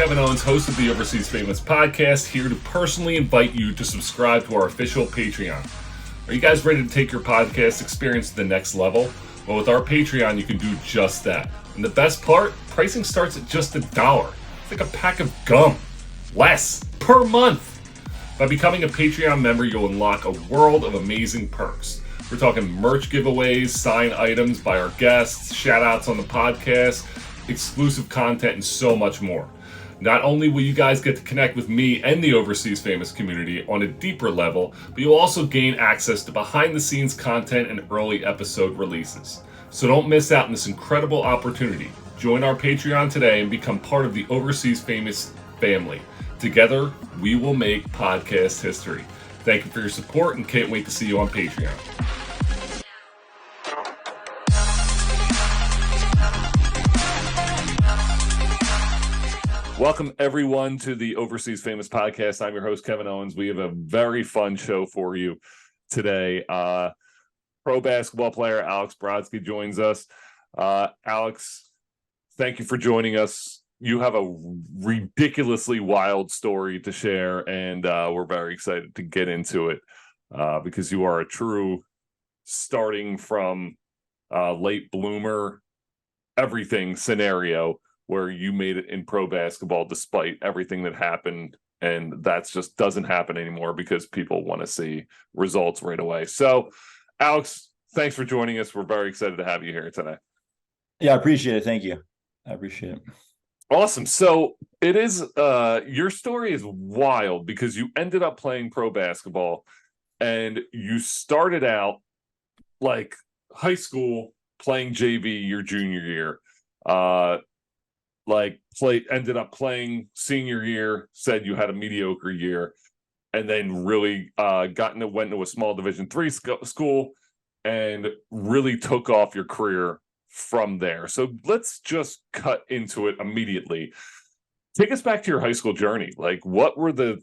Kevin Owens, host of the Overseas Famous podcast, here to personally invite you to subscribe to our official Patreon. Are you guys ready to take your podcast experience to the next level? Well, with our Patreon, you can do just that. And the best part, pricing starts at just $1. It's like a pack of gum. Less per month. By becoming a Patreon member, you'll unlock a world of amazing perks. We're talking merch giveaways, signed items by our guests, shout outs on the podcast, exclusive content, and so much more. Not only will you guys get to connect with me and the Overseas Famous community on a deeper level, but you'll also gain access to behind the scenes content and early episode releases. So don't miss out on this incredible opportunity. Join our Patreon today and become part of the Overseas Famous family. Together, we will make podcast history. Thank you for your support and can't wait to see you on Patreon. Welcome, everyone, to the Overseas Famous podcast. I'm your host, Kevin Owens. We have a very fun show for you today. Pro basketball player Alex Brodsky joins us. Alex, thank you for joining us. You have a ridiculously wild story to share, and we're very excited to get into it because you are a true starting from late bloomer, everything scenario where you made it in pro basketball despite everything that happened, and that's just doesn't happen anymore because people want to see results right away. So, Alex, thanks for joining us. We're very excited to have you here today. Yeah, I appreciate it. Thank you. I appreciate it. Awesome. So it is your story is wild because you ended up playing pro basketball and you started out like high school playing JV your junior year. Ended up playing senior year, said you had a mediocre year, and then really went to a small Division III school and really took off your career from there. So let's just cut into it immediately. Take us back to your high school journey. Like, what were the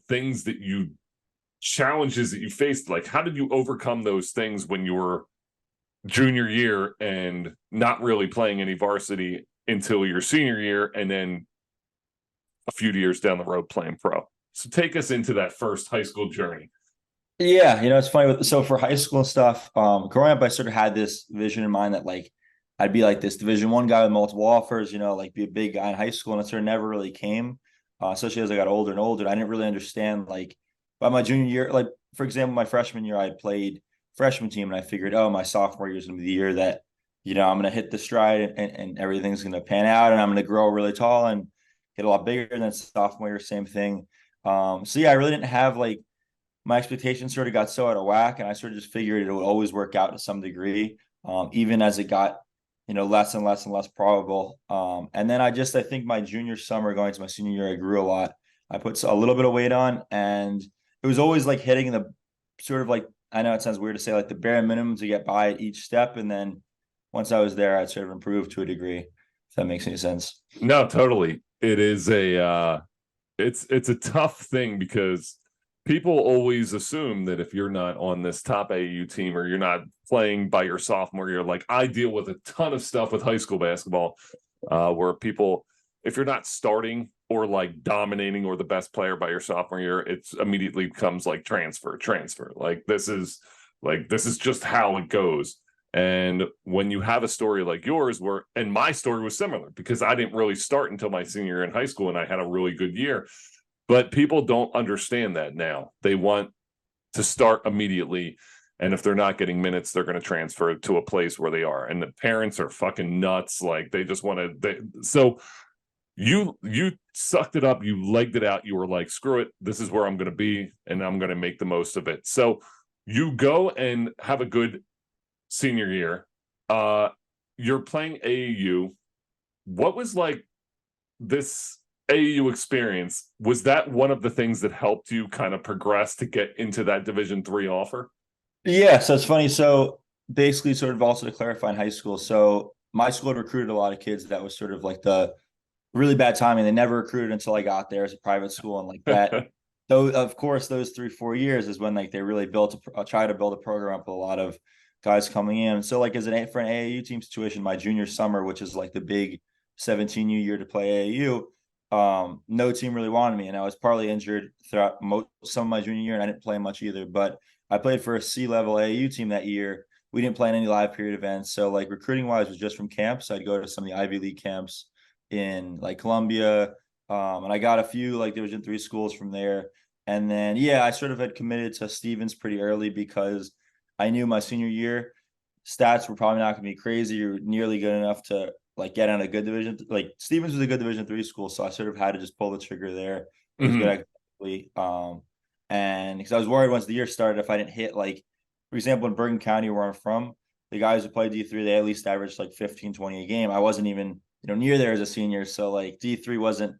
challenges that you faced? Like, how did you overcome those things when you were junior year and not really playing any varsity until your senior year, and then a few years down the road playing pro? So take us into that first high school journey. Yeah, it's funny. So for high school stuff, growing up, I sort of had this vision in mind that like I'd be like this Division I guy with multiple offers, like be a big guy in high school, and it sort of never really came. Especially as I got older and older, I didn't really understand like by my junior year, like for example, my freshman year, I played freshman team, and I figured, oh, my sophomore year is going to be the year that I'm going to hit the stride and everything's going to pan out, and I'm going to grow really tall and get a lot bigger. And then sophomore year, same thing. So yeah, I really didn't have like my expectations sort of got so out of whack, and I sort of just figured it would always work out to some degree, even as it got, less and less and less probable. And then I think my junior summer going to my senior year, I grew a lot. I put a little bit of weight on, and it was always like hitting the sort of like, I know it sounds weird to say like the bare minimum to get by at each step. And then once I was there, I'd sort of improved to a degree, if that makes any sense. No, totally. It is it's a tough thing because people always assume that if you're not on this top AAU team or you're not playing by your sophomore year, like I deal with a ton of stuff with high school basketball, where people, if you're not starting or like dominating or the best player by your sophomore year, it immediately becomes like transfer. Like this is just how it goes. And when you have a story like yours and my story was similar because I didn't really start until my senior year in high school and I had a really good year, but people don't understand that now. They want to start immediately. And if they're not getting minutes, they're going to transfer to a place where they are. And the parents are fucking nuts. Like they just want to, so you sucked it up. You legged it out. You were like, screw it. This is where I'm going to be. And I'm going to make the most of it. So you go and have a good senior year. You're playing AAU. What was like this AAU experience? Was that one of the things that helped you kind of progress to get into that Division III offer? Yeah, so it's funny. So basically, sort of also to clarify in high school. So my school had recruited a lot of kids that was sort of like the really bad timing. They never recruited until I got there as a private school, and like that. Though, of course, those 3-4 years is when like they really try to build a program up with a lot of guys coming in. So like for an AAU team situation, my junior summer, which is like the big 17U year to play AAU, no team really wanted me, and I was partly injured throughout some of my junior year, and I didn't play much either. But I played for a C-level AAU team that year. We didn't play in any live period events, so like recruiting wise was just from camps. I'd go to some of the Ivy League camps in like Columbia, and I got a few like Division III schools from there. And then yeah, I sort of had committed to Stevens pretty early because I knew my senior year stats were probably not going to be crazy or nearly good enough to like get on a good division. Like Stevens was a good Division III school, so I sort of had to just pull the trigger there. It was good Hmm. academically, and because I was worried once the year started if I didn't hit like, for example, in Bergen County where I'm from, the guys who play D3 they at least averaged like 15, 20 a game. I wasn't even near there as a senior, so like D3 wasn't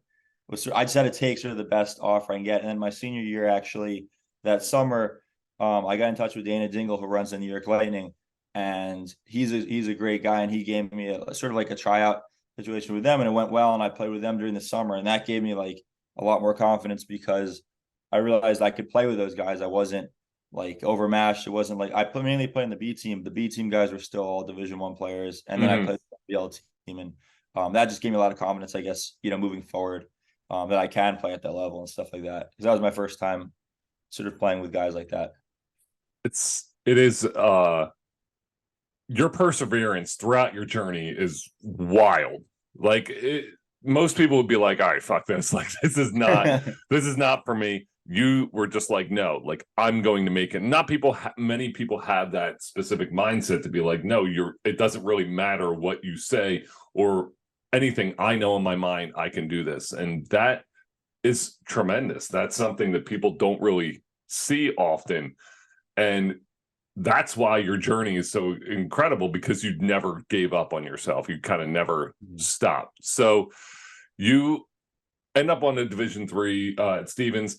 was I just had to take sort of the best offer I can get. And then my senior year actually that summer, I got in touch with Dana Dingle who runs the New York Lightning, and he's a great guy, and he gave me a sort of like a tryout situation with them, and it went well, and I played with them during the summer, and that gave me like a lot more confidence because I realized I could play with those guys. I wasn't like overmatched. It wasn't like I mainly played in the B team. The B team guys were still all Division I players, and then I Hmm. played the BL team, and that just gave me a lot of confidence, I guess, moving forward, that I can play at that level and stuff like that. Because that was my first time sort of playing with guys like that. It is your perseverance throughout your journey is wild. Like most people would be like, all right, fuck this. Like this is not for me. You were just like, no, like I'm going to make it. Not people, many people have that specific mindset to be like, no, it doesn't really matter what you say or anything. I know in my mind, I can do this. And that is tremendous. That's something that people don't really see often. And that's why your journey is so incredible because you never gave up on yourself. You kind of never stopped. So you end up on the Division III at Stevens.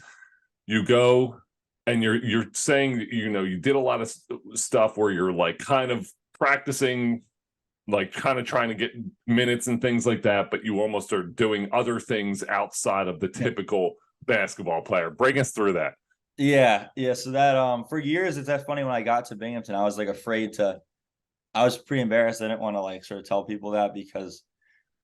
You go and you're saying you did a lot of stuff where you're like kind of practicing, like kind of trying to get minutes and things like that, but you almost are doing other things outside of the typical basketball player. Bring us through that. Yeah, yeah. So that for years it's that funny when I got to Binghamton, I was like afraid to I was pretty embarrassed. I didn't want to like sort of tell people that because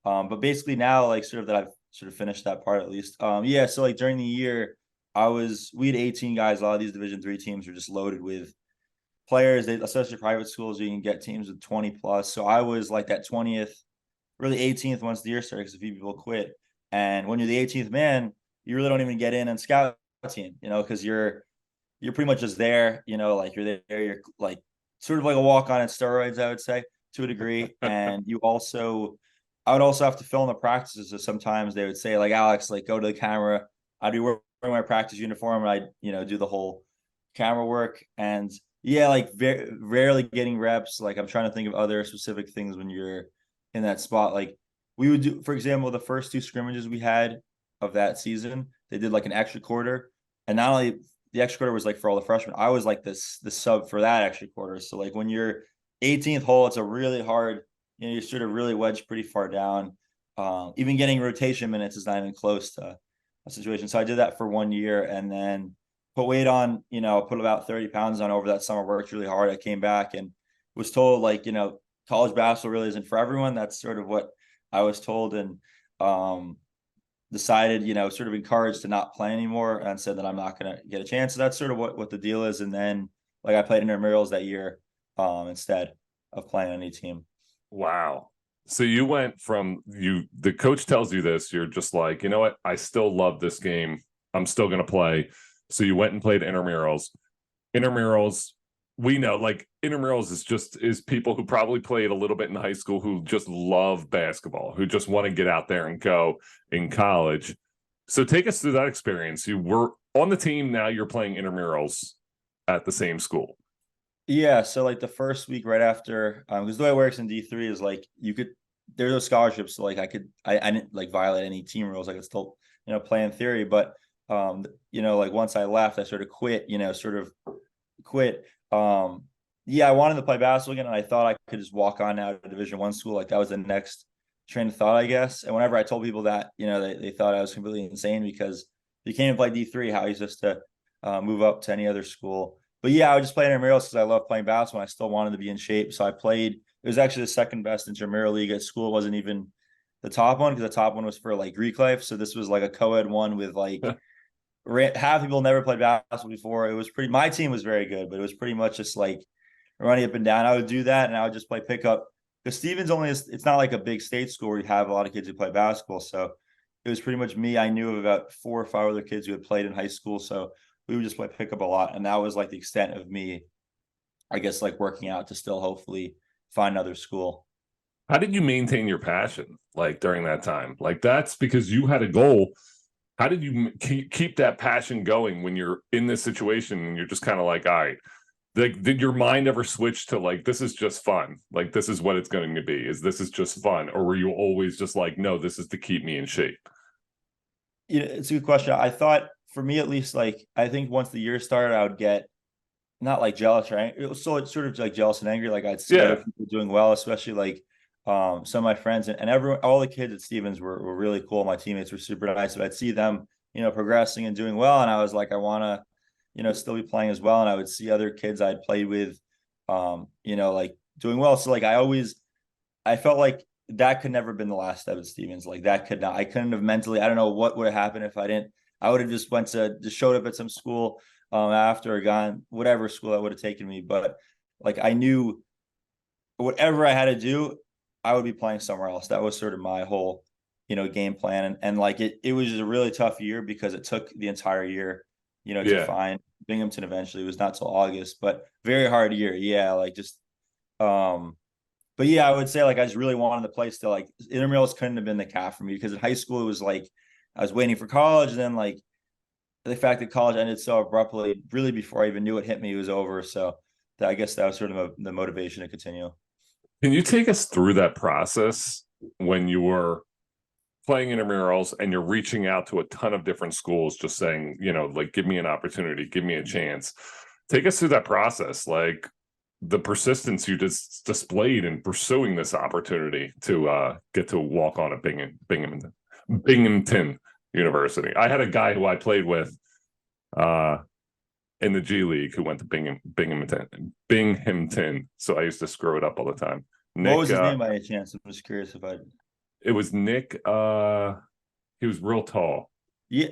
but basically now like sort of that I've sort of finished that part at least. Yeah, so like during the year we had 18 guys. A lot of these Division III teams are just loaded with players. They especially private schools, you can get teams with 20 plus. So I was like that 20th, really 18th once the year started because a few people quit. And when you're the 18th man, you really don't even get in and scout team, because you're pretty much just there, like you're there, you're like sort of like a walk on in steroids, I would say, to a degree. And I would also have to fill in the practices. So sometimes they would say, like, Alex, like, go to the camera. I'd be wearing my practice uniform and I'd, do the whole camera work. And yeah, like very rarely getting reps. Like, I'm trying to think of other specific things when you're in that spot. Like, we would do, for example, the first two scrimmages we had of that season, they did like an extra quarter. And not only the extra quarter was like for all the freshmen. I was like the sub for that extra quarter. So like when you're 18th hole, it's a really hard, you're sort of really wedged pretty far down. Even getting rotation minutes is not even close to a situation. So I did that for 1 year and then put weight on, put about 30 pounds on over that summer, worked really hard. I came back and was told like, college basketball really isn't for everyone. That's sort of what I was told. And decided, sort of encouraged to not play anymore and said that I'm not going to get a chance. So that's sort of what the deal is. And then like I played intramurals that year instead of playing on any team. Wow. So you went from the coach tells you this, you're just like, you know what? I still love this game. I'm still going to play. So you went and played intramurals. Intramurals, we know like intramurals is people who probably played a little bit in high school who just love basketball, who just want to get out there and go in college. So take us through that experience. You were on the team, now you're playing intramurals at the same school. Yeah, so like the first week right after, because the way it works in D3 is like there's no scholarships, so like I didn't like violate any team rules. I could still, play in theory, but like once I left, I sort of quit, sort of quit. Yeah, I wanted to play basketball again, and I thought I could just walk on now to Division I school. Like that was the next train of thought, I guess. And whenever I told people that, they thought I was completely insane because you can't play D3. How are you supposed to move up to any other school? But yeah, I would just play intramurals because I love playing basketball. And I still wanted to be in shape, so I played. It was actually the second best intramural league at school. It wasn't even the top one, because the top one was for like Greek life. So this was like a co-ed one with like half people never played basketball before. It was pretty. My team was very good, but it was pretty much just like running up and down. I would do that, and I would just play pickup. Because Stevens only is, it's not like a big state school where you have a lot of kids who play basketball. So it was pretty much me. I knew of about 4 or 5 other kids who had played in high school. So we would just play pickup a lot. And that was like the extent of me, I guess, like working out to still hopefully find another school. How did you maintain your passion like during that time? Like that's because you had a goal. How did you keep that passion going when you're in this situation and you're just kind of like, all right, like, did your mind ever switch to like, this is just fun? Like, this is what it's going to be. This is just fun? Or were you always just like, no, this is to keep me in shape? It's a good question. I thought for me, at least, like, I think once the year started, I would get not like jealous, right? It was so it's sort of like jealous and angry. Like I'd see other Yeah. people doing well, especially like some of my friends and everyone, all the kids at Stevens were really cool. My teammates were super nice. But I'd see them, progressing and doing well. And I was like, I want to, still be playing as well. And I would see other kids I'd played with, like doing well. So like I felt like that could never have been the last step at Stevens. Like that could not, I couldn't have mentally, I don't know what would have happened if I didn't, I would have just showed up at some school after or gone, whatever school that would have taken me. But like I knew whatever I had to do, I would be playing somewhere else. That was sort of my whole, game plan. And like it was just a really tough year because it took the entire year, to Yeah. find Binghamton eventually. It was not till August, but very hard year. Yeah, like just but yeah, I would say like I just really wanted to play still. Like intramurals couldn't have been the cap for me because in high school it was like I was waiting for college, and then like the fact that college ended so abruptly, really before I even knew it hit me, it was over. So I guess that was sort of the motivation to continue. Can you take us through that process when you were playing intramurals and you're reaching out to a ton of different schools, just saying, like, give me an opportunity, give me a chance. Take us through that process, like the persistence you just displayed in pursuing this opportunity to get to walk on at Binghamton University. I had a guy who I played with in the G League who went to Binghamton. So I used to screw it up all the time. What Nick, was his name by any chance? I'm just curious if I. it was Nick. He was real tall. Yeah,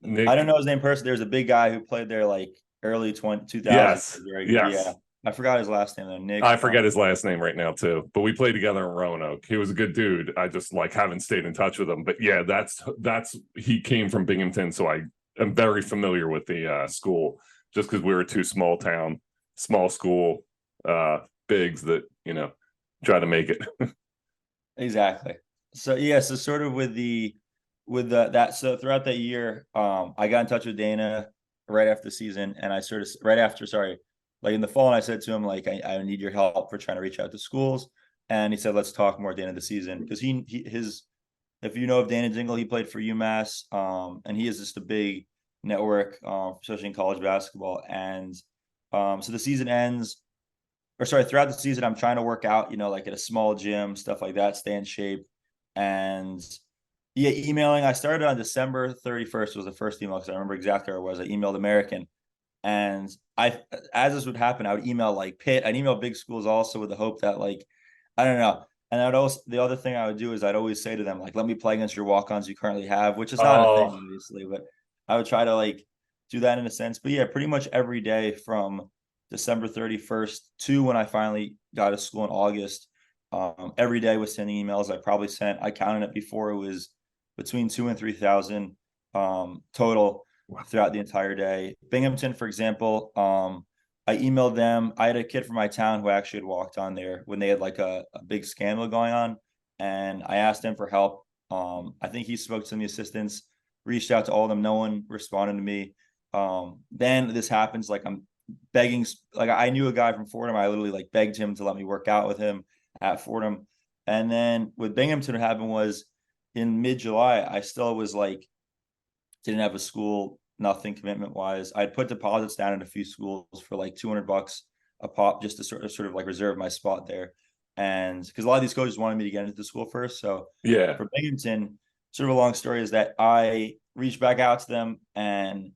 I don't Nick. know his name personally. There's a big guy who played there like early 2000s. Yes. Very good. Yeah, Yes. I forgot his last name though. Nick. I forget his last name right now too, but we played together in Roanoke. He was a good dude. I just like haven't stayed in touch with him. But yeah, that's he came from Binghamton, so I am very familiar with the school just because we were two small school bigs that try to make it. Exactly. So yeah, so sort of that so throughout that year, I got in touch with Dana right after the season, and I sort of right after, sorry, like in the fall, and I said to him, like, I need your help for trying to reach out to schools. And he said, let's talk more at the end of the season. Because his if you know of Dana Dingle, he played for UMass, and he is just a big network, especially in college basketball. And so the season ends, or sorry, throughout the season, I'm trying to work out, like at a small gym, stuff like that, stay in shape. And yeah, emailing. I started on December 31st was the first email because I remember exactly where it was. I emailed American, and as this would happen, I would email like Pitt. I'd email big schools also with the hope that like, I don't know. And I'd also, the other thing I would do is I'd always say to them, like, let me play against your walk-ons you currently have, which is not a thing, Oh, obviously, but I would try to like do that in a sense. But yeah, pretty much every day from December 31st to when I finally got to school in August, every day was sending emails. I counted it before, it was between 2 and 3,000 total throughout the entire day. Binghamton, for example, I emailed them. I had a kid from my town who actually had walked on there when they had like a big scandal going on, and I asked him for help. I think he spoke to some of the assistants, reached out to all of them. No one responded to me. Then this happens. Like I'm begging, like I knew a guy from Fordham. I literally like begged him to let me work out with him at Fordham. And then with Binghamton, what happened was in mid-July, I still was like, didn't have a school, nothing commitment wise. I'd put deposits down in a few schools for like $200 a pop just to sort of like reserve my spot there. And because a lot of these coaches wanted me to get into the school first. So yeah. for Binghamton, sort of a long story is that I reached back out to them and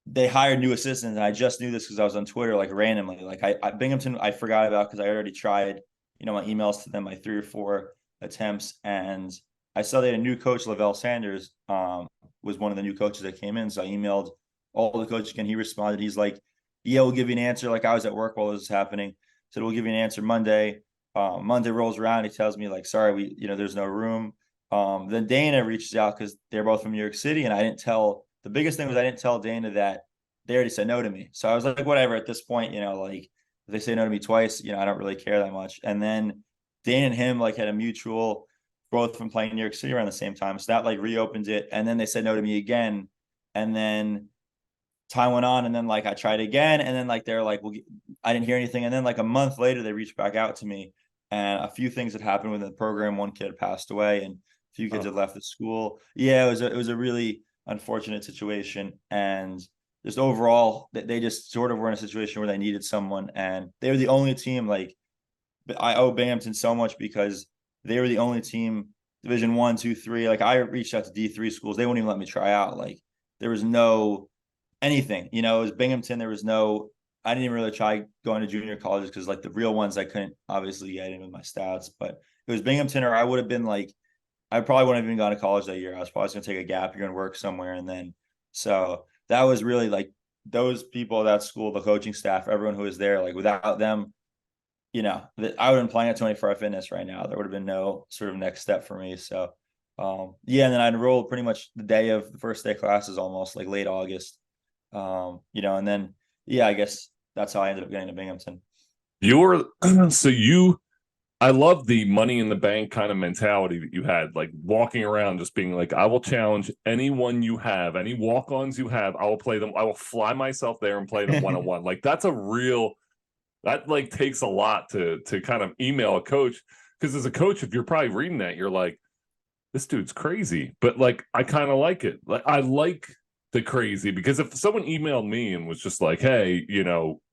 they hired new assistants. And I just knew this because I was on Twitter like randomly. Like Binghamton, I forgot about because I already tried, my emails to them, like 3 or 4 attempts. And I saw they had a new coach, Lavelle Sanders, was one of the new coaches that came in. So I emailed all the coaches again. He responded. He's like, yeah, we'll give you an answer. Like, I was at work while this was happening. Said, we'll give you an answer Monday. Monday rolls around. He tells me, like, sorry, there's no room. Then Dana reaches out because they're both from New York City. And the biggest thing was I didn't tell Dana that they already said no to me. So I was like, whatever, at this point, like, if they say no to me twice, I don't really care that much. And then Dana and him like had a mutual, both from playing New York City around the same time. So that like reopened it. And then they said no to me again. And then time went on, and then like I tried again, and then like they're like, well, I didn't hear anything. And then like a month later, they reached back out to me, and a few things had happened within the program. One kid passed away, and a few kids had left the school. Yeah, it was a really unfortunate situation, and just overall, they just sort of were in a situation where they needed someone, and they were the only team. Like, I owe Binghamton so much because they were the only team, Division 1, 2, 3. Like, I reached out to D3 schools, they wouldn't even let me try out. Like, there was no anything, it was Binghamton. There was no, I didn't even really try going to junior colleges because like the real ones I couldn't obviously get in with my stats, but it was Binghamton, or I would have been like, I probably wouldn't have even gone to college that year. I was probably going to take a gap year and work somewhere. And then, so that was really like those people at that school, the coaching staff, everyone who was there, like without them, I would have been playing at 24 Fitness right now. There would have been no sort of next step for me. So, yeah. And then I enrolled pretty much the day of the first day of classes, almost like late August. And then, yeah, I guess that's how I ended up getting to Binghamton. I love the money in the bank kind of mentality that you had, like walking around just being like, I will challenge anyone you have, any walk-ons you have, I will play them. I will fly myself there and play them one-on-one. Like, that like takes a lot to kind of email a coach. Because as a coach, if you're probably reading that, you're like, this dude's crazy. But like, I kind of like it. Like, I like the crazy, because if someone emailed me and was just like, hey,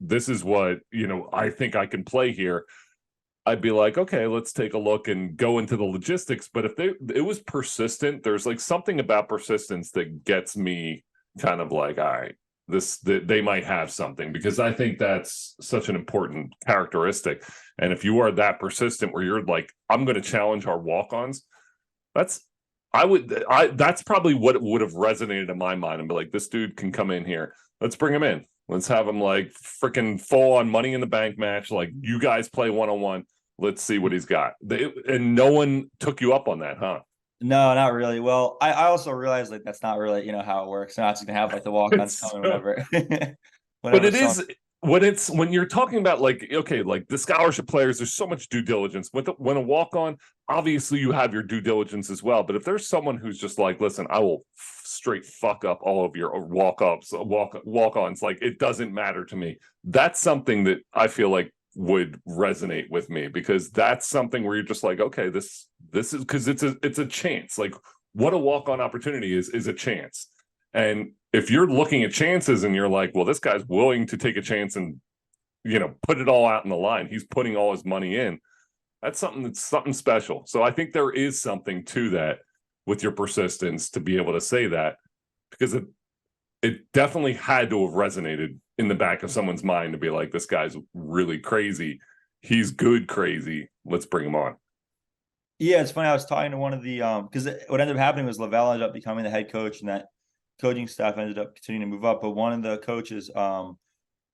this is what, I think I can play here, I'd be like, okay, let's take a look and go into the logistics. But if it was persistent, there's like something about persistence that gets me kind of like, all right, they might have something, because I think that's such an important characteristic. And if you are that persistent where you're like, I'm going to challenge our walk-ons, that's probably what would have resonated in my mind, and be like, this dude can come in here. Let's bring him in. Let's have him like freaking full on Money in the Bank match. Like, you guys play one-on-one. Let's see what he's got. And no one took you up on that, huh? No, not really. Well, I also realized like that's not really, how it works. I'm not just gonna have like the walk-ons coming whenever. But whenever it is when you're talking about like, okay, like the scholarship players, there's so much due diligence. When a walk-on, obviously you have your due diligence as well. But if there's someone who's just like, listen, I will straight fuck up all of your walk-ons, like, it doesn't matter to me. That's something that I feel like would resonate with me, because that's something where you're just like, okay, this is, because it's a chance. Like, what a walk-on opportunity is a chance. And if you're looking at chances and you're like, well, this guy's willing to take a chance and, put it all out in the line, he's putting all his money in, that's something special. So I think there is something to that with your persistence to be able to say that, because it definitely had to have resonated in the back of someone's mind to be like, this guy's really crazy. He's good crazy. Let's bring him on. Yeah, it's funny. I was talking to one of the because what ended up happening was Lavelle ended up becoming the head coach, and that coaching staff ended up continuing to move up. But one of the coaches,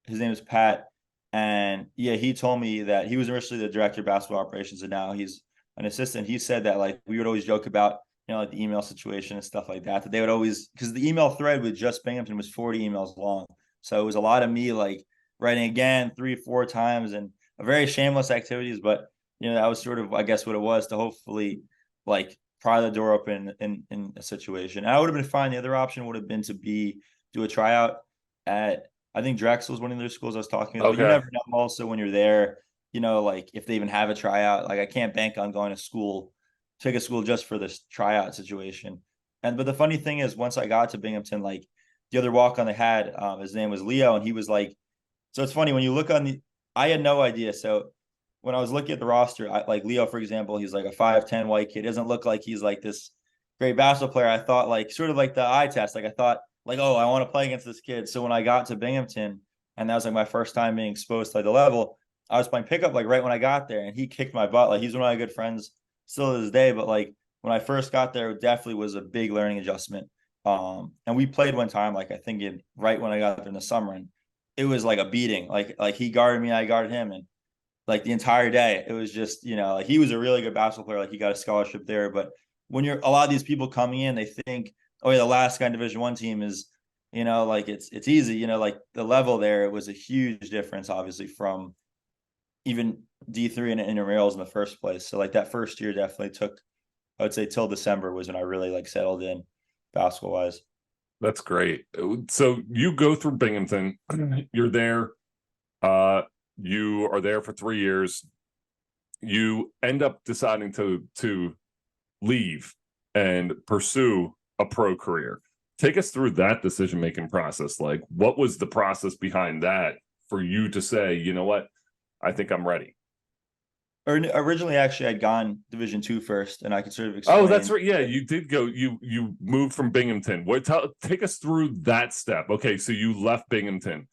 his name is Pat, and yeah, he told me that he was initially the director of basketball operations, and now he's an assistant. He said that like we would always joke about, like the email situation and stuff like that. That they would always, because the email thread with just Binghamton was 40 emails long, so it was a lot of me like writing again 3-4 times, and a very shameless activities, but that was sort of, I guess, what it was to hopefully like pry the door open in a situation. And I would have been fine. The other option would have been to do a tryout at, I think Drexel is one of their schools I was talking about. Okay. But you never know also when you're there, like if they even have a tryout. Like, I can't bank on going to school, take a school just for this tryout situation. But the funny thing is, once I got to Binghamton, like the other walk-on they had, his name was Leo, and he was like, so it's funny when you look on I had no idea. So when I was looking at the roster, like Leo, for example, he's like a 5'10" white kid. He doesn't look like he's like this great basketball player. I thought like sort of like the eye test. Like I thought like, oh, I want to play against this kid. So when I got to Binghamton, and that was like my first time being exposed to like the level, I was playing pickup like right when I got there, and he kicked my butt. Like, he's one of my good friends still to this day. But like when I first got there, it definitely was a big learning adjustment. And we played one time, like I think right when I got there in the summer, and it was like a beating. Like he guarded me, I guarded him, and like the entire day, it was just, like he was a really good basketball player. Like he got a scholarship there. But when you're a lot of these people coming in, they think, oh yeah, the last guy in Division I team is, like it's easy. Like the level there, it was a huge difference, obviously, from even D3 and intramurals in the first place. So like that first year definitely took, I would say, till December was when I really like settled in basketball wise. That's great. So you go through Binghamton, you're there, uh, you are there for 3 years. You end up deciding to leave and pursue a pro career. Take us through that decision making process. Like, what was the process behind that for you to say, you know what, I think I'm ready? Or originally, actually, I'd gone Division II first, and I could sort of Oh, that's explain. right. Yeah, you did go. You moved from Binghamton. Take us through that step. Okay, so you left Binghamton.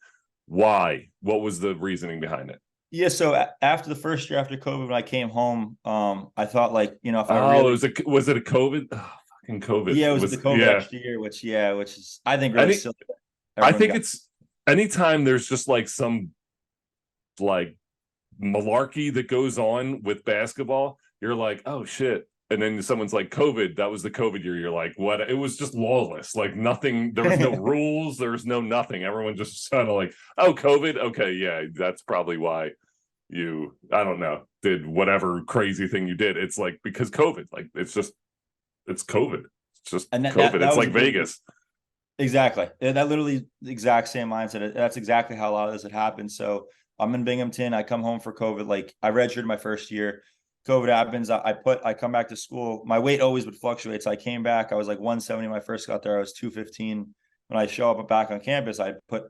Why? What was the reasoning behind it? Yeah, so after the first year after COVID, when I came home, I thought like, if I Oh, really, was it a COVID? Oh, fucking COVID yeah, it was the was COVID yeah. extra year, which is I think really Any silly that I everyone think got. it's anytime there's just like some like malarkey that goes on with basketball, you're like, oh shit. And then someone's like, COVID, that was the COVID year. You're like, what? It was just lawless. Like nothing, there was no rules, there was no nothing. Everyone just kind of like, oh, COVID. Okay, yeah, that's probably why I don't know, did whatever crazy thing you did. It's like because COVID, like it's COVID. It's just And that COVID. that that It's was like a big. Vegas. Exactly. That literally the exact same mindset. That's exactly how a lot of this had happened. So I'm in Binghamton. I come home for COVID. Like I redshirted my first year. COVID happens. I come back to school. My weight always would fluctuate. So I came back. I was like 170 when I first got there. I was 215. When I show up back on campus, I put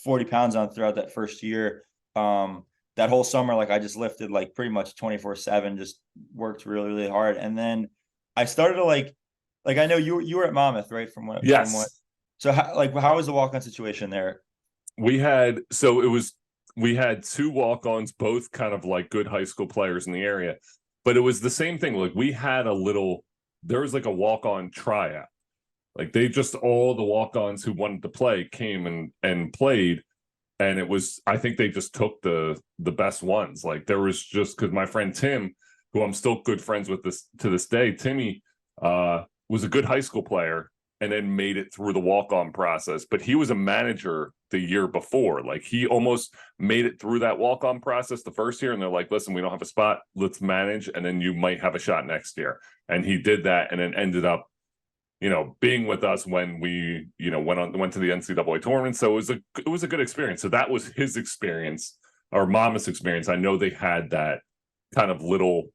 40 pounds on throughout that first year. That whole summer, like I just lifted like pretty much 24/7, just worked really, really hard. And then I started to like I know you were at Monmouth, right? From what Yes. so how was the walk-on situation there? We had two walk-ons, both kind of like good high school players in the area, but it was the same thing. Like there was like a walk-on tryout. Like they just all the walk-ons who wanted to play came and played, and it was I think they just took the best ones. Like there was just because my friend Tim, who I'm still good friends with this to this day, Timmy was a good high school player and then made it through the walk-on process. But he was a manager the year before. Like he almost made it through that walk-on process the first year, and they're like, "Listen, we don't have a spot. Let's manage, and then you might have a shot next year." And he did that, and then ended up, being with us when we, went to the NCAA tournament. So it was a good experience. So that was his experience or Mama's experience. I know they had that kind of little,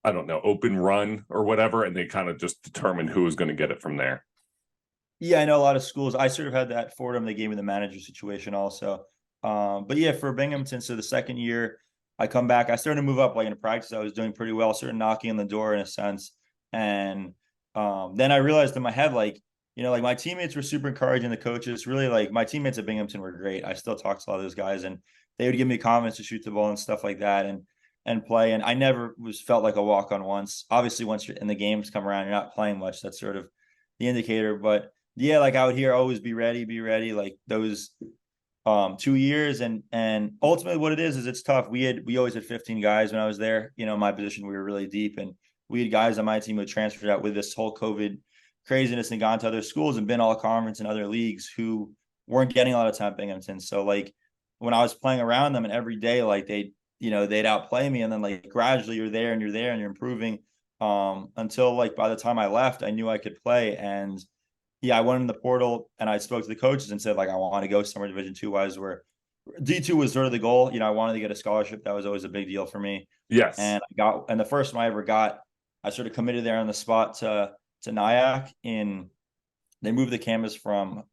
I don't know, open run or whatever, and they kind of just determined who was going to get it from there. Yeah, I know a lot of schools. I sort of had that for them. They gave me the manager situation also. But yeah, for Binghamton, so the second year I come back, I started to move up like in practice. I was doing pretty well, sort of knocking on the door in a sense. And then I realized in my head, like, like my teammates were super encouraging, the coaches really like my teammates at Binghamton were great. I still talk to a lot of those guys and they would give me comments to shoot the ball and stuff like that and play. And I never was felt like a walk on once. Obviously, once you're in the games come around, you're not playing much. That's sort of the indicator. But yeah, like I would hear always be ready, like those 2 years and ultimately what it is it's tough. We always had 15 guys when I was there. My position, we were really deep and we had guys on my team who transferred out with this whole COVID craziness and gone to other schools and been all conference and other leagues who weren't getting a lot of time at Binghamton. So like when I was playing around them and every day like they'd outplay me and then like gradually you're there and you're improving until like by the time I left, I knew I could play. And yeah, I went in the portal and I spoke to the coaches and said, like, I want to go somewhere Division II wise where D2 was sort of the goal. I wanted to get a scholarship. That was always a big deal for me. Yes. And the first one I ever got, I sort of committed there on the spot to Nyack they moved the campus from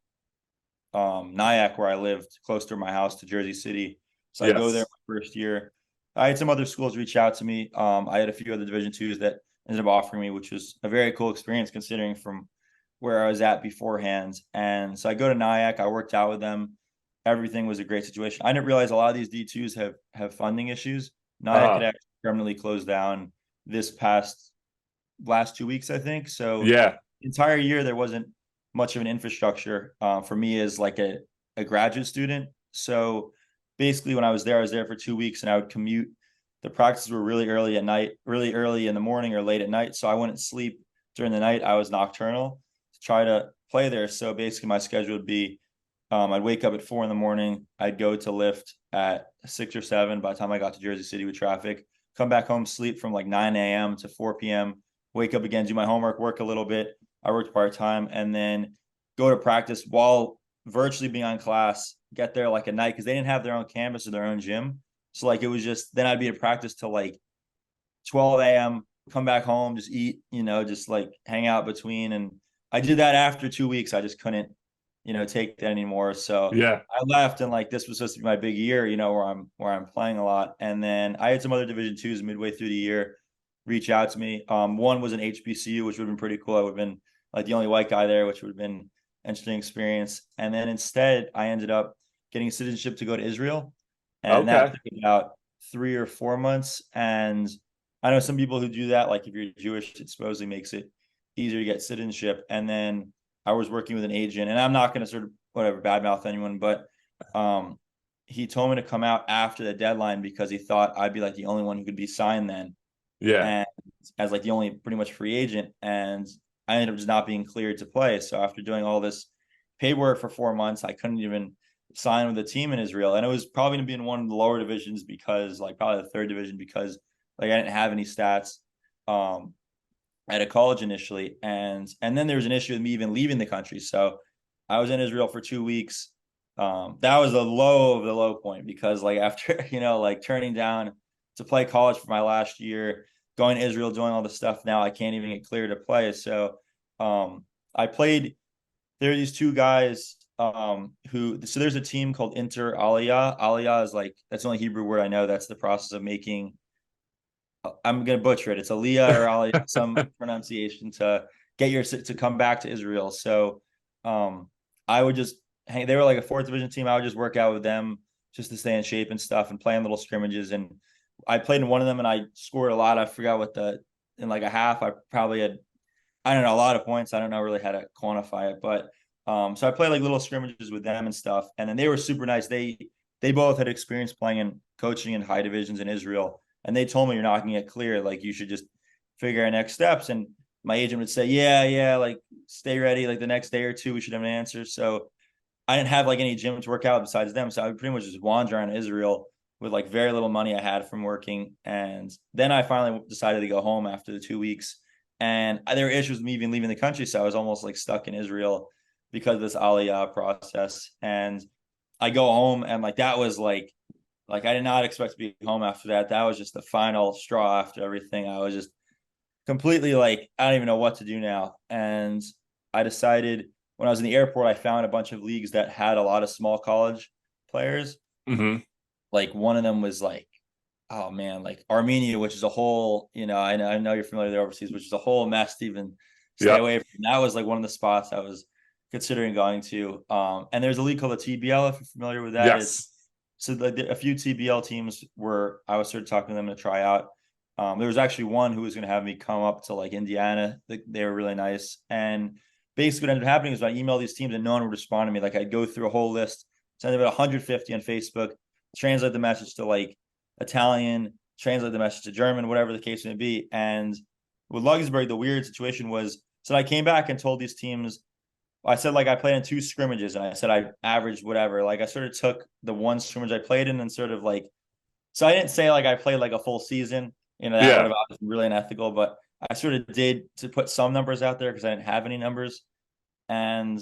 Nyack where I lived close to my house to Jersey City. So I go there Yes. my first year. I had some other schools reach out to me. I had a few other Division IIs that ended up offering me, which was a very cool experience considering from where I was at beforehand. And so I go to Nyack. I worked out with them. Everything was a great situation. I didn't realize a lot of these D2s have funding issues. Nyack had Uh actually permanently closed down this past last 2 weeks, I think. So Yeah. entire year there wasn't much of an infrastructure for me as like a graduate student. So basically when I was there for 2 weeks and I would commute. The practices were really early at night, really early in the morning or late at night. So I wouldn't sleep during the night. I was nocturnal to try to play there. So basically my schedule would be I'd wake up at 4 in the morning. I'd go to lift at 6 or 7 by the time I got to Jersey City with traffic, come back home, sleep from like 9 a.m. to 4 p.m., wake up again, do my homework, work a little bit. I worked part-time and then go to practice while virtually being on class, get there like at night because they didn't have their own campus or their own gym. So like it was just then I'd be at practice till like 12 a.m., come back home, just eat, just like hang out between. And I did that after 2 weeks. I just couldn't, take that anymore. So Yeah. I left and like this was supposed to be my big year, where I'm playing a lot. And then I had some other division twos midway through the year reach out to me. One was an HBCU, which would have been pretty cool. I would have been like the only white guy there, which would have been an interesting experience. And then instead I ended up getting citizenship to go to Israel. And that Okay. took about 3 or 4 months. And I know some people who do that, like if you're Jewish, it supposedly makes it easier to get citizenship. And then I was working with an agent, and I'm not going to sort of whatever badmouth anyone, but he told me to come out after the deadline because he thought I'd be like the only one who could be signed then, Yeah. and as like the only pretty much free agent. And I ended up just not being cleared to play. So after doing all this paperwork for 4 months, I couldn't even sign with a team in Israel, and it was probably going to be in one of the lower divisions because like probably the third division because like I didn't have any stats at a college initially, and then there was an issue with me even leaving the country. So I was in Israel for 2 weeks. That was the low of the low point because like after like turning down to play college for my last year, going to Israel, doing all this stuff, now I can't even get cleared to play. So I played. There are these two guys who so there's a team called Inter Aliyah. Aliyah is like that's the only Hebrew word I know. That's the process of making I'm gonna butcher it. It's Aliyah or Ali, some pronunciation to get your to come back to Israel. So I would just hang. They were like a fourth division team. I would just work out with them just to stay in shape and stuff, and playing little scrimmages. And I played in one of them, and I scored a lot. I forgot what the in like a half. I probably had I don't know a lot of points. I don't know really how to quantify it, but so I played like little scrimmages with them and stuff. And then they were super nice. They both had experience playing and coaching in high divisions in Israel, and they told me you're not going to get clear. Like you should just figure out next steps. And my agent would say, yeah, like stay ready. Like the next day or two, we should have an answer. So I didn't have like any gym to work out besides them. So I would pretty much just wander around Israel with like very little money I had from working. And then I finally decided to go home after the 2 weeks. And there were issues with me even leaving the country. So I was almost like stuck in Israel because of this Aliyah process. And I go home and like that was like I did not expect to be home after that. That was just the final straw after everything. I was just completely like I don't even know what to do now. And I decided when I was in the airport, I found a bunch of leagues that had a lot of small college players. Hmm. Like one of them was like, oh man, like Armenia, which is a whole, I know you're familiar with the overseas, which is a whole mess to even stay Yep. away from. That was like one of the spots I was considering going to. And there's a league called the TBL, if you're familiar with that. It's Yes. so like a few TBL teams were I was sort of talking to them to try out. There was actually one who was going to have me come up to like Indiana. They were really nice. And basically what ended up happening is I emailed these teams and no one would respond to me. Like I'd go through a whole list, send about 150 on Facebook, translate the message to like Italian, translate the message to German, whatever the case may be. And with Luxembourg, the weird situation was so I came back and told these teams, I said like I played in two scrimmages and I said I averaged whatever. Like I sort of took the one scrimmage I played in and sort of like so I didn't say like I played like a full season. That would Yeah. have been really unethical, but I sort of did to put some numbers out there because I didn't have any numbers. And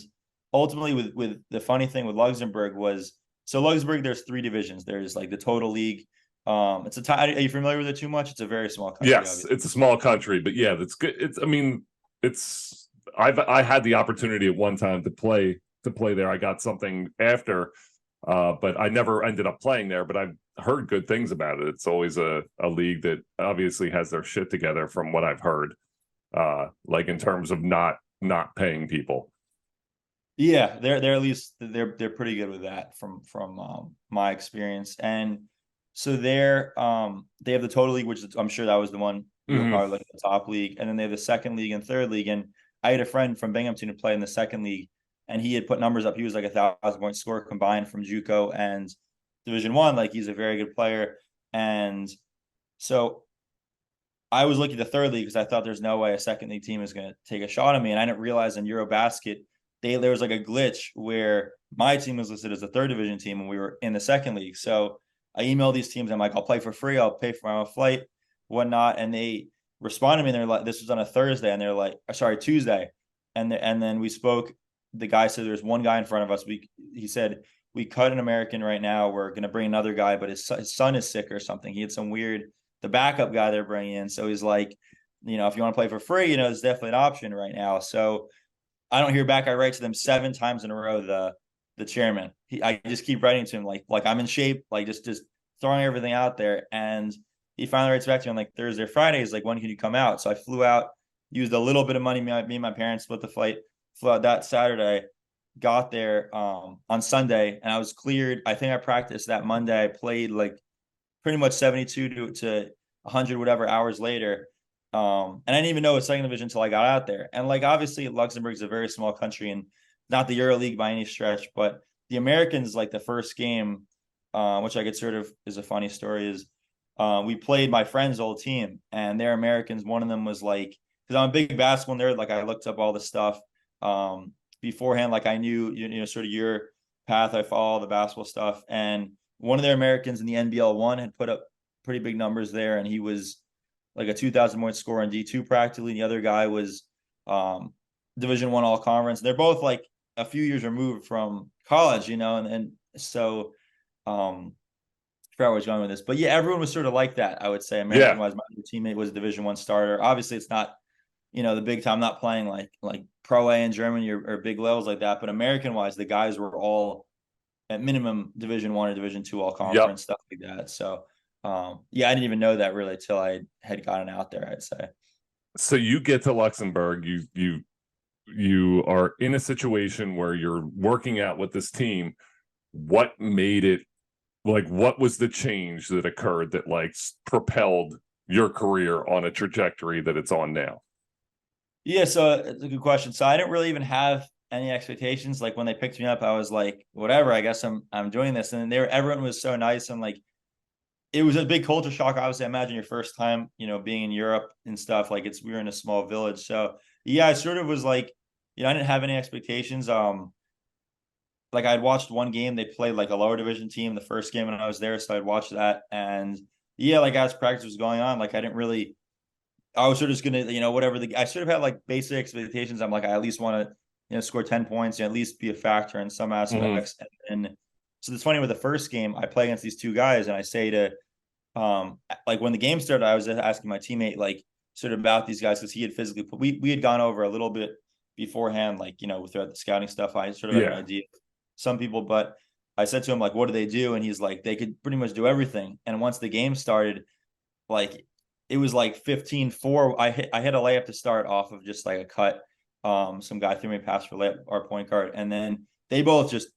ultimately, with the funny thing with Luxembourg was so Luxembourg, there's three divisions. There's like the total league. It's a are you familiar with it too much? It's a very small country, Yes. obviously. It's a small country, but yeah, that's good. It's, I mean, it's, I had the opportunity at one time to play there. I got something after, but I never ended up playing there, but I've heard good things about it. It's always a league that obviously has their shit together from what I've heard. Like in terms of not paying people. Yeah, they're at least they're pretty good with that from my experience. And so they have the total league, which I'm sure that was the one You were Hmm. probably like the top league, and then they have the second league and third league. And I had a friend from Binghamton who played in the second league, and he had put numbers up. He was like 1,000 point scorer combined from JUCO and Division One. Like he's a very good player, and so I was looking at the third league because I thought there's no way a second league team is going to take a shot on me, and I didn't realize in Eurobasket there was like a glitch where my team was listed as a third division team and we were in the second league. So I emailed these teams. I'm like, I'll play for free. I'll pay for my own flight, whatnot. And they responded to me. And they're like, this was on a Thursday, and they're like, sorry, Tuesday. And then we spoke. The guy said there's one guy in front of us. He said we cut an American right now. We're going to bring another guy, but his son is sick or something. He had some weird the backup guy they're bringing in. So he's like, if you want to play for free, there's definitely an option right now. So I don't hear back. I write to them 7 times in a row. The chairman, I just keep writing to him like I'm in shape, like just throwing everything out there. And he finally writes back to me on like Thursday or Friday. He's like, when can you come out? So I flew out, used a little bit of money. Me and my parents split the flight, flew out that Saturday, got there on Sunday, and I was cleared. I think I practiced that Monday. I played like pretty much 72 to 100 whatever hours later. And I didn't even know it was second division until I got out there. And like obviously Luxembourg is a very small country and not the Euro League by any stretch, but the Americans, like the first game, which I could sort of is a funny story, is we played my friend's old team and they're Americans. One of them was like, because I'm a big basketball nerd, like I looked up all the stuff beforehand, like I knew sort of your path. I follow all the basketball stuff, and one of their Americans in the NBL1 had put up pretty big numbers there, and he was like a 2,000 point scorer in D2 practically. And the other guy was Division One All Conference. They're both like a few years removed from college, and so I forgot where I was going with this, but yeah, everyone was sort of like that. I would say American Yeah. wise, my teammate was a Division One starter. Obviously, it's not the big time. I'm not playing like Pro A in Germany or big levels like that, but American wise, the guys were all at minimum Division One or Division Two All Yep. Conference stuff like that. So yeah, I didn't even know that really till I had gotten out there, I'd say. So you get to Luxembourg, you are in a situation where you're working out with this team. What made it like what was the change that occurred that like propelled your career on a trajectory that it's on now? Yeah, so it's a good question. So I didn't really even have any expectations. Like when they picked me up, I was like, whatever, I guess I'm doing this. And everyone was so nice, and like it was a big culture shock. Obviously, I imagine your first time, being in Europe and stuff. Like we were in a small village. So yeah, I sort of was like, I didn't have any expectations. Like I'd watched one game, they played like a lower division team the first game when I was there. So I'd watched that. And yeah, like as practice was going on, like I didn't really I was sort of just gonna, whatever I sort of had like basic expectations. I'm like, I at least want to, score 10 points and at least be a factor in some Mm-hmm. aspects. And so it's funny with the first game, I play against these two guys and I say to like when the game started, I was asking my teammate like sort of about these guys because he had physically we had gone over a little bit beforehand, like, throughout the scouting stuff. I sort of had an Yeah. idea of some people, but I said to him, like, what do they do? And he's like, they could pretty much do everything. And once the game started, like it was like 15-4. I hit a layup to start off of just like a cut. Some guy threw me a pass for layup, our point guard, and then they both just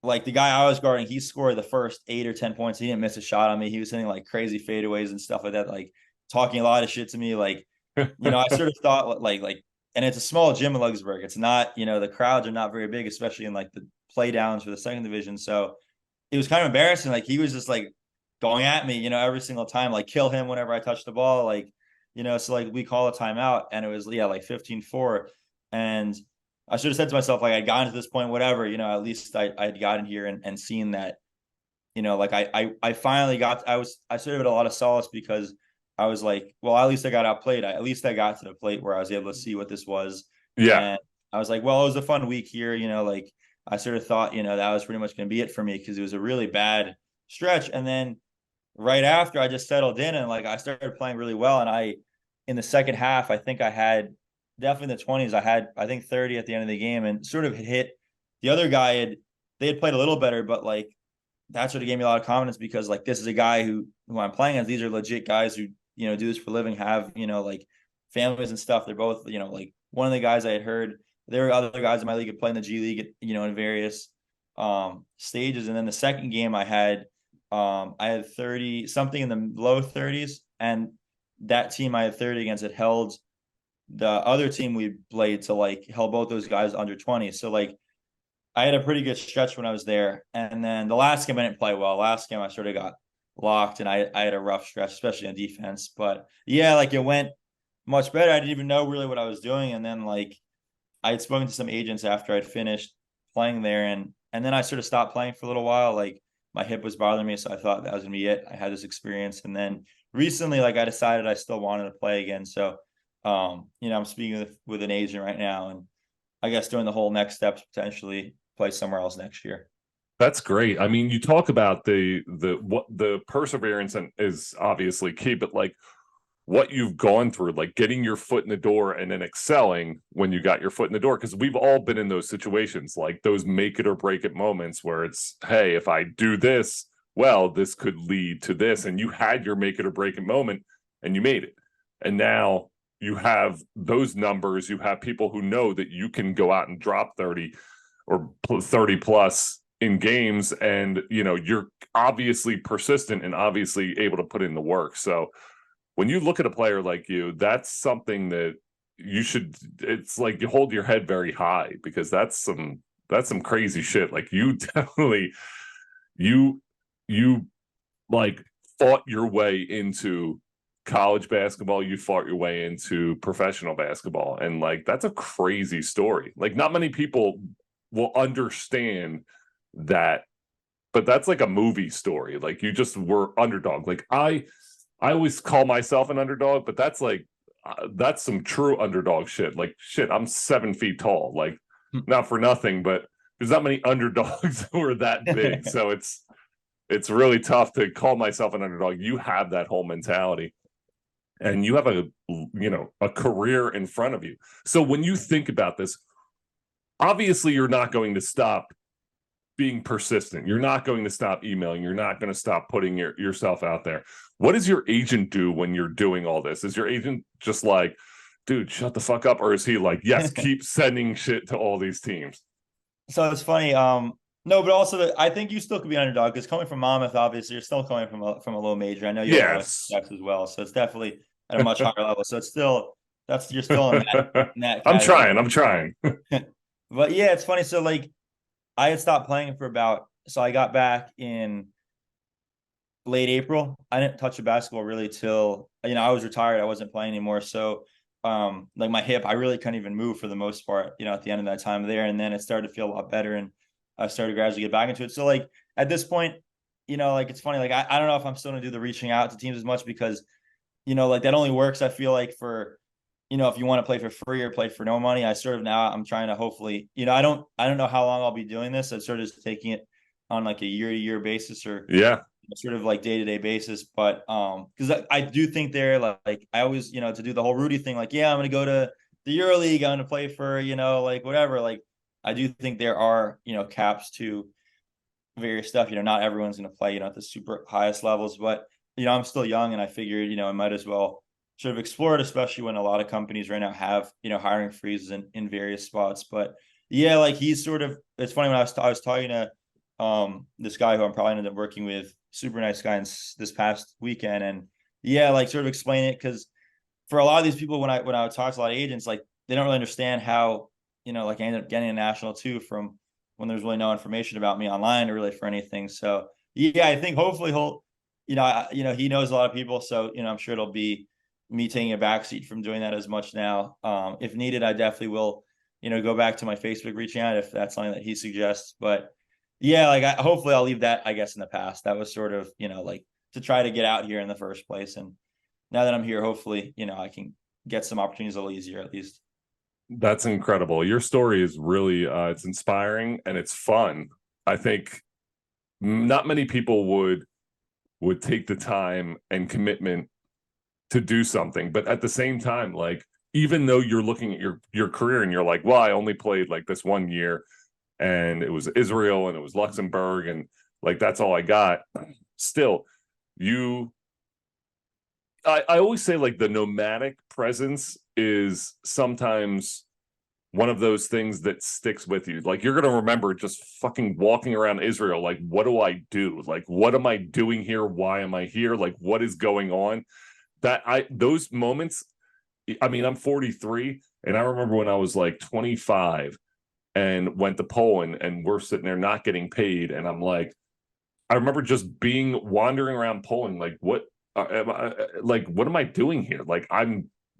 like the guy I was guarding, he scored the first 8 or 10 points. He didn't miss a shot on me. He was hitting like crazy fadeaways and stuff like that, like talking a lot of shit to me. Like, I sort of thought and it's a small gym in Luxembourg. It's not, the crowds are not very big, especially in like the play downs for the second division. So it was kind of embarrassing. Like he was just like going at me, every single time, like kill him whenever I touched the ball. Like, so like we call a timeout and it was, yeah, like 15-4. And I should have said to myself, like, I'd gotten to this point, whatever, at least I'd gotten here and seen that, like I finally I sort of had a lot of solace because I was like, well, at least I got outplayed. At least I got to the plate where I was able to see what this was. Yeah. And I was like, well, it was a fun week here, like I sort of thought, that was pretty much going to be it for me because it was a really bad stretch. And then right after I just settled in and like I started playing really well. And in the second half, I think I had definitely in the 20s, I had, I think 30 at the end of the game and sort of hit the other guy they had played a little better, but like that sort of gave me a lot of confidence because like this is a guy who I'm playing as. These are legit guys who, do this for a living, have, like families and stuff. They're both, like one of the guys I had heard, there were other guys in my league that play in the G League, in various stages. And then the second game I had 30 something in the low 30s. And that team I had 30 against, it held the other team we played to like held both those guys under 20. So like I had a pretty good stretch when I was there. And then the last game I didn't play well. Last game I sort of got locked and I had a rough stretch, especially on defense. But yeah, like it went much better. I didn't even know really what I was doing. And then like I had spoken to some agents after I'd finished playing there, and then I sort of stopped playing for a little while. Like my hip was bothering me, so I thought that was gonna be it. I had this experience, and then recently, like I decided I still wanted to play again. So, I'm speaking with an agent right now, and I guess doing the whole next steps potentially play somewhere else next year. That's great. I mean, you talk about the perseverance and is obviously key, but like what you've gone through, like getting your foot in the door and then excelling when you got your foot in the door. Because we've all been in those situations, like those make it or break it moments where it's, hey, if I do this, well, this could lead to this. And you had your make it or break it moment and you made it. And now you have those numbers. You have people who know that you can go out and drop 30 or 30 plus in games. And, you're obviously persistent and obviously able to put in the work. So, when you look at a player like you, that's something that you should, it's like you hold your head very high because that's some crazy shit. Like you definitely, you like fought your way into college basketball, you fought your way into professional basketball. And like, that's a crazy story. Like not many people will understand that, but that's like a movie story. Like you just were underdog. Like I always call myself an underdog, but that's like that's some true underdog shit. Like shit, I'm 7 feet tall. Like not for nothing, but there's not many underdogs who are that big. So it's really tough to call myself an underdog. You have that whole mentality, and you have a career in front of you. So when you think about this, obviously you're not going to stop being persistent. You're not going to stop emailing. You're not going to stop putting yourself out there. What does your agent do when you're doing all this? Is your agent just like, dude, shut the fuck up? Or is he like, yes, keep sending shit to all these teams? So it's funny. No, but also I think you still could be an underdog because coming from Monmouth, obviously, you're still coming from a low major. I know you have a lot of Yes. steps as well, so it's definitely at a much higher level. So it's still you're still in that I'm category. trying. I'm trying. But yeah, it's funny. So like I had stopped playing for so I got back in late April. I didn't touch a basketball really till I was retired. I wasn't playing anymore. So like my hip, I really couldn't even move for the most part, at the end of that time there. And then it started to feel a lot better and I started to gradually get back into it. So like at this point, like it's funny, like I don't know if I'm still gonna do the reaching out to teams as much because, like that only works, I feel like for if you want to play for free or play for no money. I'm trying to hopefully, I don't know how long I'll be doing this. I'm sort of just taking it on like a year-to-year basis or Yeah. sort of like day-to-day basis. But because I do think they're like I always, to do the whole Rudy thing, like, yeah, I'm gonna go to the EuroLeague, I'm gonna play for, like whatever. Like I do think there are, caps to various stuff. Not everyone's gonna play, at the super highest levels, but I'm still young and I figured, I might as well sort of explore it, especially when a lot of companies right now have, hiring freezes in various spots. But yeah, like he's sort of, it's funny when I was talking to this guy who I'm probably ended up working with, super nice guy, this past weekend, and yeah, like sort of explain it because for a lot of these people, when I would talk to a lot of agents, like they don't really understand how like I ended up getting a national too from when there's really no information about me online or really for anything. So yeah, I think hopefully he'll he knows a lot of people, so I'm sure it'll be me taking a backseat from doing that as much now. If needed, I definitely will go back to my Facebook reaching out if that's something that he suggests. But yeah, like hopefully I'll leave that, I guess, in the past. That was sort of, like to try to get out here in the first place. And now that I'm here, hopefully, I can get some opportunities a little easier at least. That's incredible. Your story is really it's inspiring and it's fun. I think not many people would take the time and commitment to do something, but at the same time, like even though you're looking at your career and you're like, well, I only played like this 1 year and it was Israel and it was Luxembourg and like that's all I got. Still, I always say like the nomadic presence is sometimes one of those things that sticks with you. Like you're gonna remember just fucking walking around Israel. Like, what do I do? Like, what am I doing here? Why am I here? Like, what is going on? those moments, I mean, I'm 43, and I remember when I was like 25 and went to Poland, and we're sitting there not getting paid, and I'm like, I remember just wandering around Poland, like, what am I doing here? Like,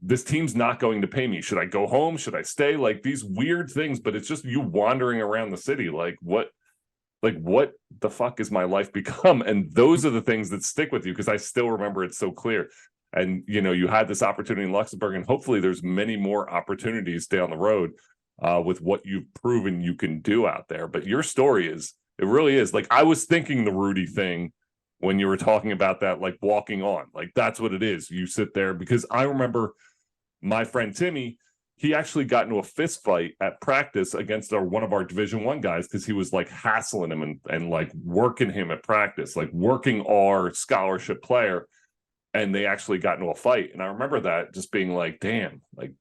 this team's not going to pay me. Should I go home? Should I stay? Like, these weird things, but it's just you wandering around the city. Like, what the fuck is my life become? And those are the things that stick with you, because I still remember it so clear. And, you had this opportunity in Luxembourg, and hopefully there's many more opportunities down the road with what you've proven you can do out there. But your story it really is. Like, I was thinking the Rudy thing when you were talking about that, like walking on, like that's what it is. You sit there, because I remember my friend Timmy, he actually got into a fist fight at practice against one of our Division I guys, because he was like hassling him and like working him at practice, like working our scholarship player. And they actually got into a fight. And I remember that just being like, damn, like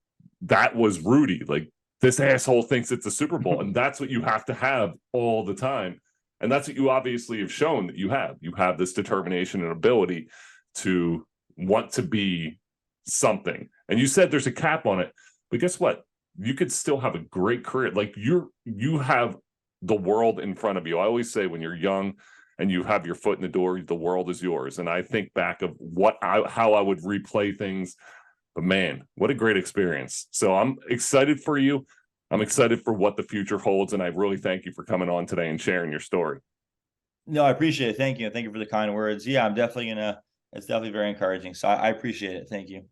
that was Rudy. Like, this asshole thinks it's a Super Bowl. And that's what you have to have all the time. And that's what you obviously have shown that you have. You have this determination and ability to want to be something. And you said there's a cap on it, but guess what? You could still have a great career. Like, you have the world in front of you. I always say, when you're young and you have your foot in the door, the world is yours. And I think back of how I would replay things, but man, what a great experience. So I'm excited for you. I'm excited for what the future holds. And I really thank you for coming on today and sharing your story. No, I appreciate it. Thank you. Thank you for the kind words. Yeah, it's definitely very encouraging. So I appreciate it. Thank you.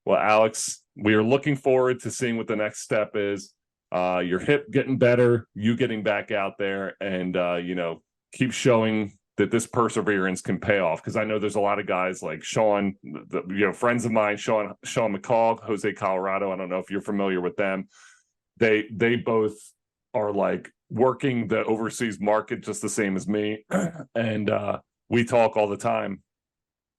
Well, Alex, we are looking forward to seeing what the next step is. Your hip getting better, you getting back out there, and keep showing that this perseverance can pay off. Because I know there's a lot of guys like Sean, friends of mine, Sean McCall, Jose Colorado. I don't know if you're familiar with them. They both are like working the overseas market just the same as me, and we talk all the time.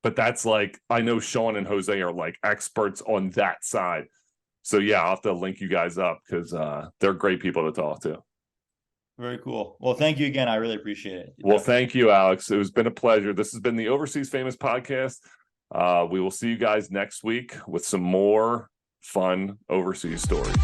But that's like, I know Sean and Jose are like experts on that side. So yeah, I'll have to link you guys up, because they're great people to talk to. Very cool. Well, thank you again. I really appreciate it. Well, thank you, Alex. It has been a pleasure. This has been the Overseas Famous Podcast. We will see you guys next week with some more fun overseas stories.